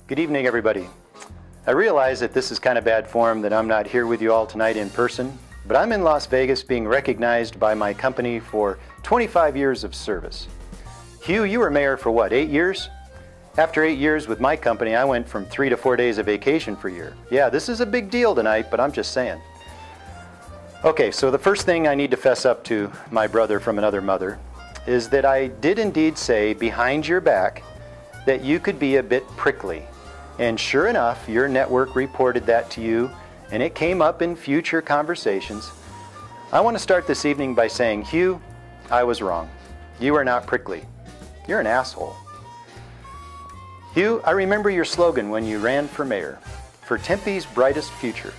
Good evening, everybody. I realize that this is kind of bad form that I'm not here with you all tonight in person, but I'm in Las Vegas being recognized by my company for 25 years of service. Hugh, you were mayor for what, 8 years? After 8 years with my company, I went from 3 to 4 days of vacation per year. Yeah, this is a big deal tonight, but I'm just saying. Okay, so the first thing I need to fess up to my brother from another mother is that I did indeed say behind your back that you could be a bit prickly. And sure enough, your network reported that to you, and it came up in future conversations. I want to start this evening by saying, Hugh, I was wrong. You are not prickly. You're an asshole. Hugh, I remember your slogan when you ran for mayor, for Tempe's brightest future.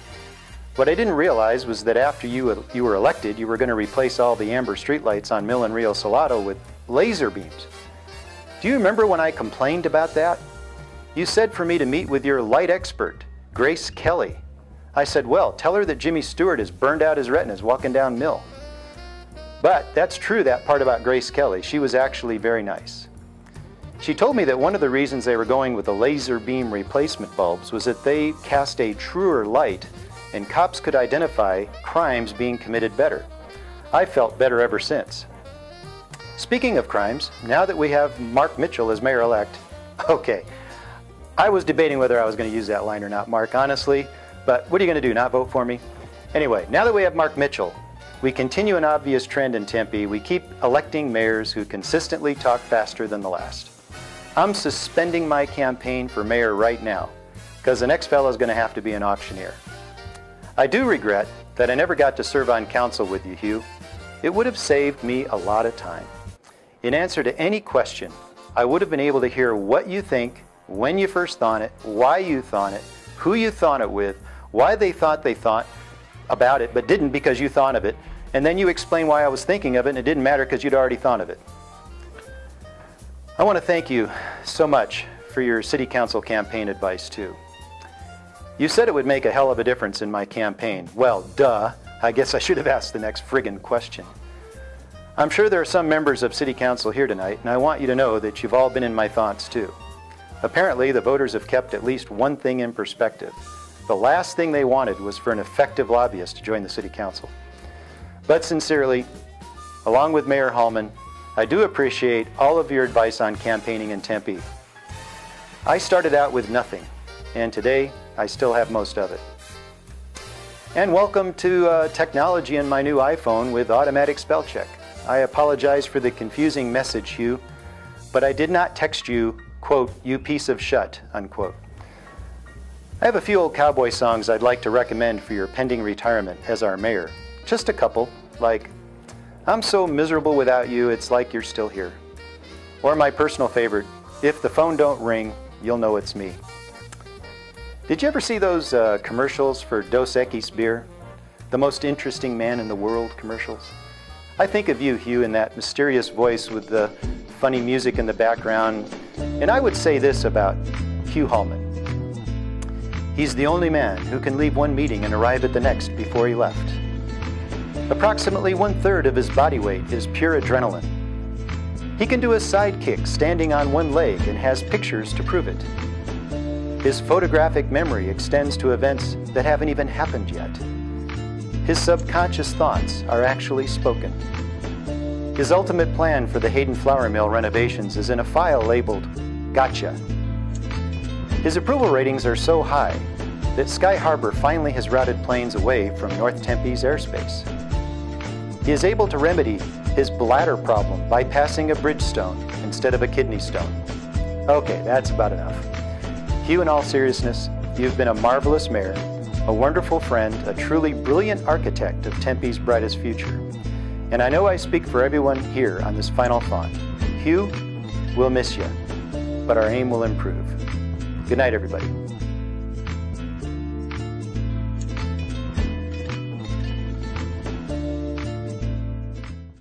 What I didn't realize was that after you were elected, you were going to replace all the amber streetlights on Mill and Rio Salado with laser beams. Do you remember when I complained about that? You said for me to meet with your light expert, Grace Kelly. I said, well, tell her that Jimmy Stewart has burned out his retinas walking down Mill. But that's true, that part about Grace Kelly. She was actually very nice. She told me that one of the reasons they were going with the laser beam replacement bulbs was that they cast a truer light and cops could identify crimes being committed better. I felt better ever since. Speaking of crimes, now that we have Mark Mitchell as mayor-elect, okay, I was debating whether I was going to use that line or not, Mark, honestly, but what are you going to do, not vote for me? Anyway, now that we have Mark Mitchell, we continue an obvious trend in Tempe. We keep electing mayors who consistently talk faster than the last. I'm suspending my campaign for mayor right now, because the next fellow is going to have to be an auctioneer. I do regret that I never got to serve on council with you, Hugh. It would have saved me a lot of time. In answer to any question, I would have been able to hear what you think, when you first thought it, why you thought it, who you thought it with, why they thought about it but didn't because you thought of it, and then you explain why I was thinking of it and it didn't matter because you'd already thought of it. I want to thank you so much for your city council campaign advice too. You said it would make a hell of a difference in my campaign. Well, duh, I guess I should have asked the next friggin' question. I'm sure there are some members of city council here tonight, and I want you to know that you've all been in my thoughts too. Apparently, the voters have kept at least one thing in perspective. The last thing they wanted was for an effective lobbyist to join the city council. But sincerely, along with Mayor Hallman, I do appreciate all of your advice on campaigning in Tempe. I started out with nothing, and today I still have most of it. And welcome to technology in my new iPhone with automatic spell check. I apologize for the confusing message, Hugh, but I did not text you, quote, you piece of shut, unquote. I have a few old cowboy songs I'd like to recommend for your pending retirement as our mayor. Just a couple, like, I'm so miserable without you, it's like you're still here. Or my personal favorite, if the phone don't ring, you'll know it's me. Did you ever see those commercials for Dos Equis beer? The most interesting man in the world commercials? I think of you, Hugh, in that mysterious voice with the funny music in the background, and I would say this about Hugh Hallman. He's the only man who can leave one meeting and arrive at the next before he left. Approximately 1/3 of his body weight is pure adrenaline. He can do a side kick standing on one leg and has pictures to prove it. His photographic memory extends to events that haven't even happened yet. His subconscious thoughts are actually spoken. His ultimate plan for the Hayden Flour Mill renovations is in a file labeled, Gotcha. His approval ratings are so high that Sky Harbor finally has routed planes away from North Tempe's airspace. He is able to remedy his bladder problem by passing a Bridgestone instead of a kidney stone. Okay, that's about enough. Hugh, in all seriousness, you've been a marvelous mayor, a wonderful friend, a truly brilliant architect of Tempe's brightest future. And I know I speak for everyone here on this final thought. Hugh, we'll miss you, but our aim will improve. Good night, everybody.